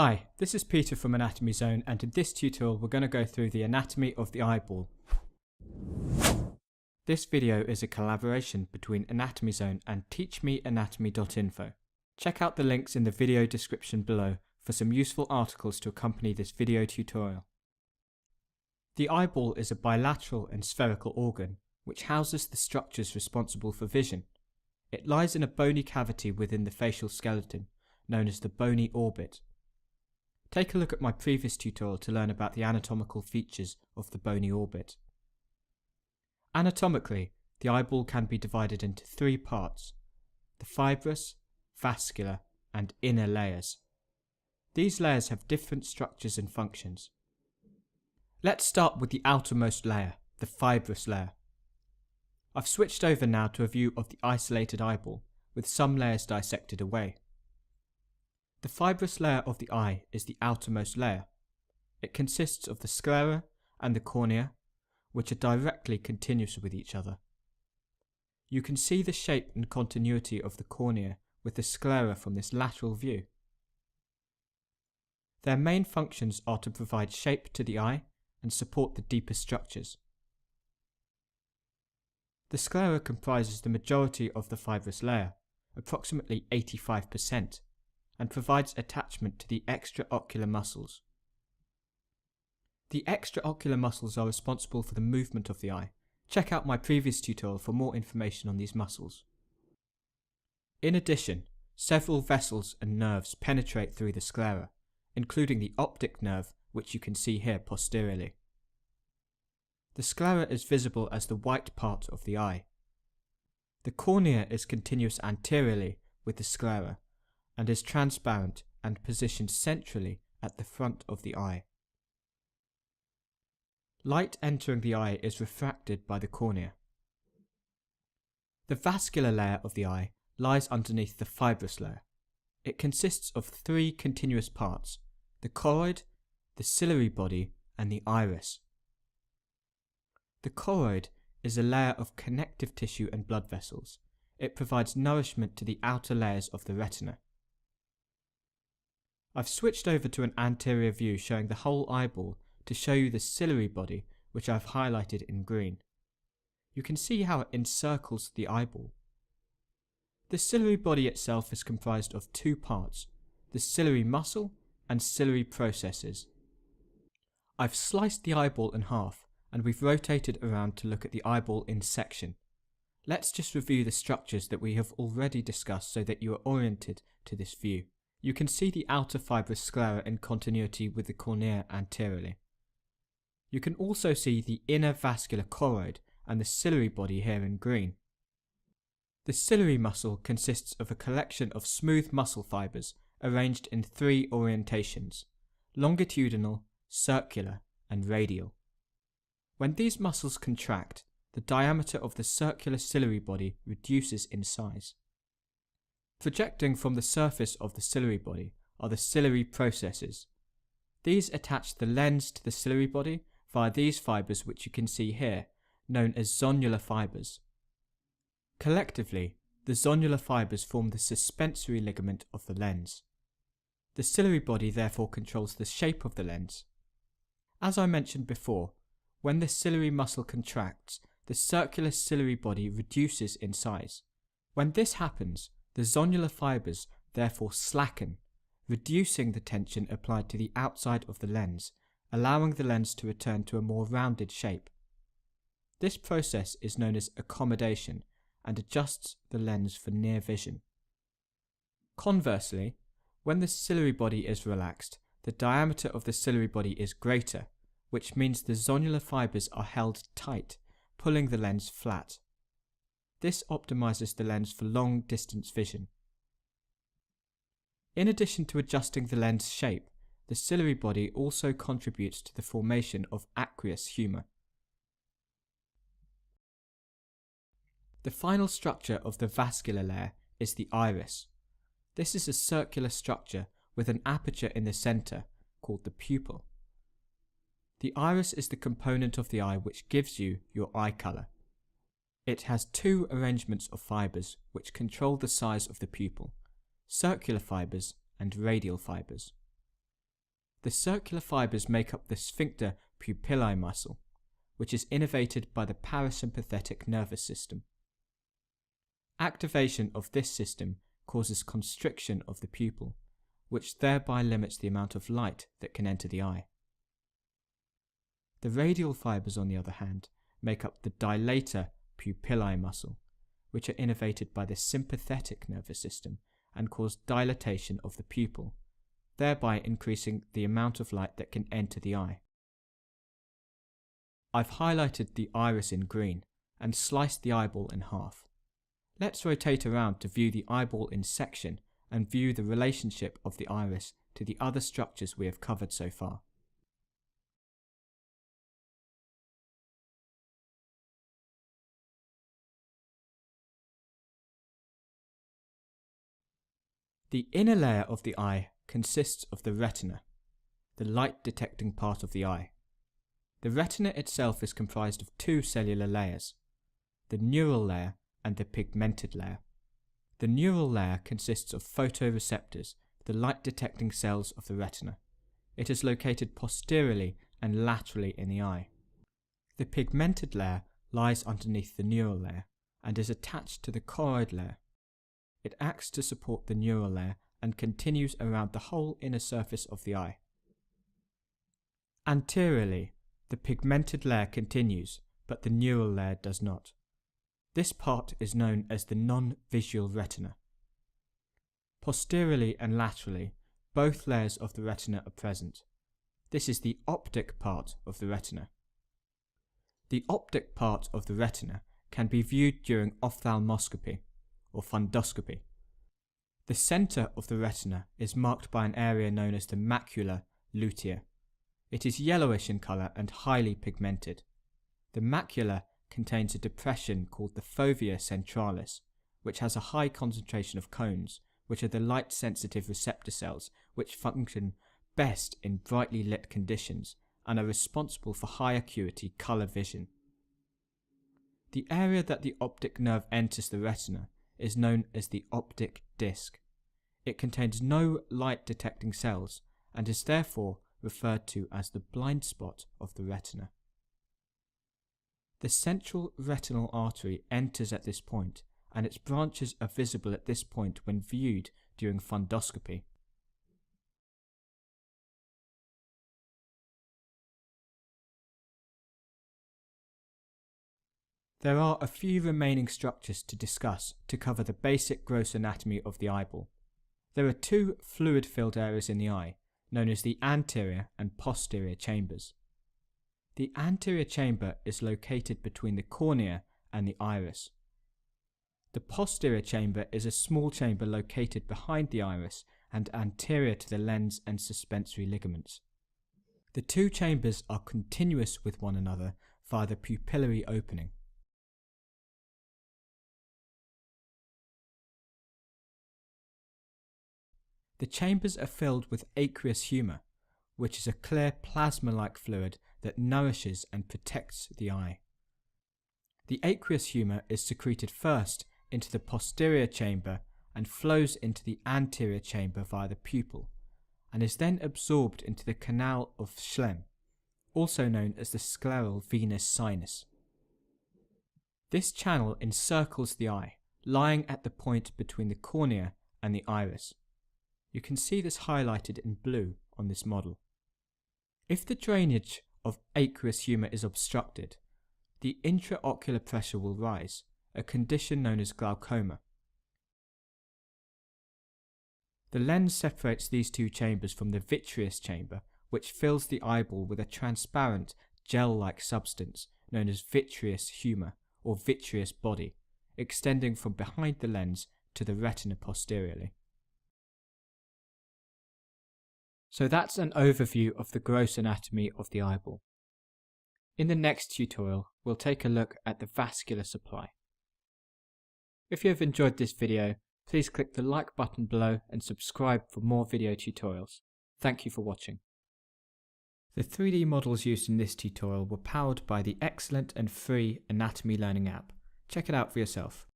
Hi, this is Peter from Anatomy Zone, and in this tutorial we're going to go through the anatomy of the eyeball. This video is a collaboration between Anatomy Zone and teachmeanatomy.info. Check out the links in the video description below for some useful articles to accompany this video tutorial. The eyeball is a bilateral and spherical organ which houses the structures responsible for vision. It lies in a bony cavity within the facial skeleton, known as the bony orbit. Take a look at my previous tutorial to learn about the anatomical features of the bony orbit. Anatomically, the eyeball can be divided into three parts: the fibrous, vascular, and inner layers. These layers have different structures and functions. Let's start with the outermost layer, the fibrous layer. I've switched over now to a view of the isolated eyeball, with some layers dissected away. The fibrous layer of the eye is the outermost layer. It consists of the sclera and the cornea, which are directly continuous with each other. You can see the shape and continuity of the cornea with the sclera from this lateral view. Their main functions are to provide shape to the eye and support the deeper structures. The sclera comprises the majority of the fibrous layer, approximately 85%. And provides attachment to the extraocular muscles. The extraocular muscles are responsible for the movement of the eye. Check out my previous tutorial for more information on these muscles. In addition, several vessels and nerves penetrate through the sclera, including the optic nerve, which you can see here posteriorly. The sclera is visible as the white part of the eye. The cornea is continuous anteriorly with the sclera, and is transparent and positioned centrally at the front of the eye. Light entering the eye is refracted by the cornea. The vascular layer of the eye lies underneath the fibrous layer. It consists of three continuous parts: the choroid, the ciliary body, and the iris. The choroid is a layer of connective tissue and blood vessels. It provides nourishment to the outer layers of the retina. I've switched over to an anterior view showing the whole eyeball to show you the ciliary body, which I've highlighted in green. You can see how it encircles the eyeball. The ciliary body itself is comprised of two parts: the ciliary muscle and ciliary processes. I've sliced the eyeball in half, and we've rotated around to look at the eyeball in section. Let's just review the structures that we have already discussed so that you are oriented to this view. You can see the outer fibrous sclera in continuity with the cornea anteriorly. You can also see the inner vascular choroid and the ciliary body here in green. The ciliary muscle consists of a collection of smooth muscle fibers arranged in three orientations: longitudinal, circular, and radial. When these muscles contract, the diameter of the circular ciliary body reduces in size. Projecting from the surface of the ciliary body are the ciliary processes. These attach the lens to the ciliary body via these fibers, which you can see here, known as zonular fibers. Collectively, the zonular fibers form the suspensory ligament of the lens. The ciliary body therefore controls the shape of the lens. As I mentioned before, when the ciliary muscle contracts, the circular ciliary body reduces in size. When this happens, the zonular fibers therefore slacken, reducing the tension applied to the outside of the lens, allowing the lens to return to a more rounded shape. This process is known as accommodation and adjusts the lens for near vision. Conversely, when the ciliary body is relaxed, the diameter of the ciliary body is greater, which means the zonular fibers are held tight, pulling the lens flat. This optimizes the lens for long-distance vision. In addition to adjusting the lens shape, the ciliary body also contributes to the formation of aqueous humor. The final structure of the vascular layer is the iris. This is a circular structure with an aperture in the center called the pupil. The iris is the component of the eye which gives you your eye color. It has two arrangements of fibers which control the size of the pupil: circular fibers and radial fibers. The circular fibres make up the sphincter pupillae muscle, which is innervated by the parasympathetic nervous system. Activation of this system causes constriction of the pupil, which thereby limits the amount of light that can enter the eye. The radial fibres, on the other hand, make up the dilator pupillae muscle, which are innervated by the sympathetic nervous system and cause dilatation of the pupil, thereby increasing the amount of light that can enter the eye. I've highlighted the iris in green and sliced the eyeball in half. Let's rotate around to view the eyeball in section and view the relationship of the iris to the other structures we have covered so far. The inner layer of the eye consists of the retina, the light detecting part of the eye. The retina itself is comprised of two cellular layers, the neural layer and the pigmented layer. The neural layer consists of photoreceptors, the light detecting cells of the retina. It is located posteriorly and laterally in the eye. The pigmented layer lies underneath the neural layer and is attached to the choroid layer. It acts to support the neural layer and continues around the whole inner surface of the eye. Anteriorly, the pigmented layer continues, but the neural layer does not. This part is known as the non-visual retina. Posteriorly and laterally, both layers of the retina are present. This is the optic part of the retina. The optic part of the retina can be viewed during ophthalmoscopy or fundoscopy. The center of the retina is marked by an area known as the macula lutea. It is yellowish in color and highly pigmented. The macula contains a depression called the fovea centralis, which has a high concentration of cones, which are the light-sensitive receptor cells which function best in brightly lit conditions and are responsible for high acuity color vision. The area that the optic nerve enters the retina is known as the optic disc. It contains no light-detecting cells and is therefore referred to as the blind spot of the retina. The central retinal artery enters at this point, and its branches are visible at this point when viewed during fundoscopy. There are a few remaining structures to discuss to cover the basic gross anatomy of the eyeball. There are two fluid-filled areas in the eye, known as the anterior and posterior chambers. The anterior chamber is located between the cornea and the iris. The posterior chamber is a small chamber located behind the iris and anterior to the lens and suspensory ligaments. The two chambers are continuous with one another via the pupillary opening. The chambers are filled with aqueous humor, which is a clear plasma-like fluid that nourishes and protects the eye. The aqueous humor is secreted first into the posterior chamber and flows into the anterior chamber via the pupil, and is then absorbed into the canal of Schlemm, also known as the scleral venous sinus. This channel encircles the eye, lying at the point between the cornea and the iris. You can see this highlighted in blue on this model. If the drainage of aqueous humor is obstructed, the intraocular pressure will rise, a condition known as glaucoma. The lens separates these two chambers from the vitreous chamber, which fills the eyeball with a transparent, gel-like substance known as vitreous humor or vitreous body, extending from behind the lens to the retina posteriorly. So that's an overview of the gross anatomy of the eyeball. In the next tutorial, we'll take a look at the vascular supply. If you have enjoyed this video, please click the like button below and subscribe for more video tutorials. Thank you for watching. The 3D models used in this tutorial were powered by the excellent and free Anatomy Learning app. Check it out for yourself.